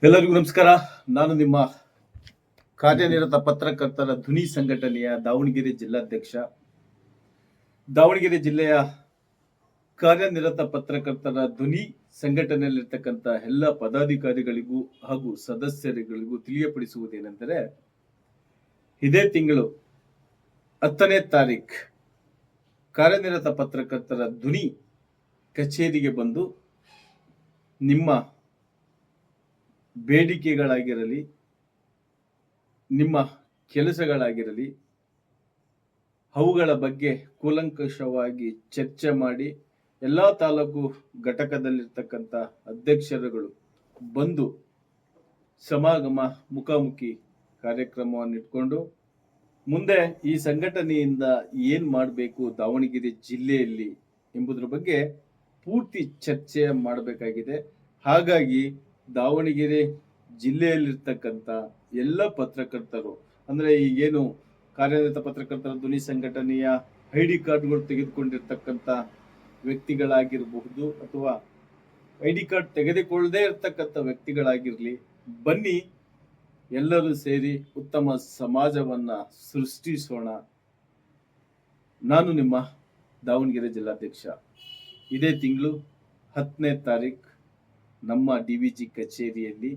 ಎಲ್ಲರಿಗೂ ನಮಸ್ಕಾರ. ನಾನು ನಿಮ್ಮ ಕಾರ್ಯನಿರತ ಪತ್ರಕರ್ತರ ಧ್ವನಿ ಸಂಘಟನೆಯ ದಾವಣಗೆರೆ ಜಿಲ್ಲಾಧ್ಯಕ್ಷ. ದಾವಣಗೆರೆ ಜಿಲ್ಲೆಯ ಕಾರ್ಯನಿರತ ಪತ್ರಕರ್ತರ ಧ್ವನಿ ಸಂಘಟನೆಯಲ್ಲಿರ್ತಕ್ಕಂಥ ಎಲ್ಲ ಪದಾಧಿಕಾರಿಗಳಿಗೂ ಹಾಗೂ ಸದಸ್ಯರುಗಳಿಗೂ ತಿಳಿಯಪಡಿಸುವುದೇನೆಂದರೆ, ಇದೇ ತಿಂಗಳು 10ನೇ ತಾರೀಕು ಕಾರ್ಯನಿರತ ಪತ್ರಕರ್ತರ ಧ್ವನಿ ಕಚೇರಿಗೆ ಬಂದು ನಿಮ್ಮ ಬೇಡಿಕೆಗಳಾಗಿರಲಿ, ನಿಮ್ಮ ಕೆಲಸಗಳಾಗಿರಲಿ, ಅವುಗಳ ಬಗ್ಗೆ ಕೂಲಂಕಷವಾಗಿ ಚರ್ಚೆ ಮಾಡಿ ಎಲ್ಲ ತಾಲೂಕು ಘಟಕದಲ್ಲಿರ್ತಕ್ಕಂಥ ಅಧ್ಯಕ್ಷರುಗಳು ಬಂದು ಸಮಾಗಮ ಮುಖಾಮುಖಿ ಕಾರ್ಯಕ್ರಮವನ್ನು ಇಟ್ಕೊಂಡು ಮುಂದೆ ಈ ಸಂಘಟನೆಯಿಂದ ಏನು ಮಾಡಬೇಕು ದಾವಣಗೆರೆ ಜಿಲ್ಲೆಯಲ್ಲಿ ಎಂಬುದರ ಬಗ್ಗೆ ಪೂರ್ತಿ ಚರ್ಚೆ ಮಾಡಬೇಕಾಗಿದೆ. ಹಾಗಾಗಿ ದಾವಣಗೆರೆ ಜಿಲ್ಲೆಯಲ್ಲಿರ್ತಕ್ಕಂಥ ಎಲ್ಲ ಪತ್ರಕರ್ತರು, ಅಂದರೆ ಈಗೇನು ಕಾರ್ಯನಿರತ ಪತ್ರಕರ್ತರ ಧ್ವನಿ ಸಂಘಟನೆಯ ID ಕಾರ್ಡ್ಗಳು ತೆಗೆದುಕೊಂಡಿರ್ತಕ್ಕಂಥ ವ್ಯಕ್ತಿಗಳಾಗಿರಬಹುದು ಅಥವಾ ID ಕಾರ್ಡ್ ತೆಗೆದುಕೊಳ್ಳದೇ ಇರತಕ್ಕಂಥ ವ್ಯಕ್ತಿಗಳಾಗಿರಲಿ, ಬನ್ನಿ ಎಲ್ಲರೂ ಸೇರಿ ಉತ್ತಮ ಸಮಾಜವನ್ನ ಸೃಷ್ಟಿಸೋಣ. ನಾನು ನಿಮ್ಮ ದಾವಣಗೆರೆ ಜಿಲ್ಲಾಧ್ಯಕ್ಷ. ಇದೇ ತಿಂಗಳು 10ನೇ ತಾರೀಕು ನಮ್ಮ DVG ಕಚೇರಿಯಲ್ಲಿ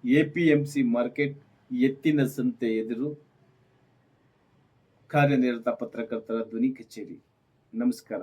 APMC ಮಾರ್ಕೆಟ್ ಎತ್ತಿನ ಸಂತೆ ಎದುರು ಕಾರ್ಯನಿರತ ಪತ್ರಕರ್ತರ ಧ್ವನಿ ಕಚೇರಿ. ನಮಸ್ಕಾರ.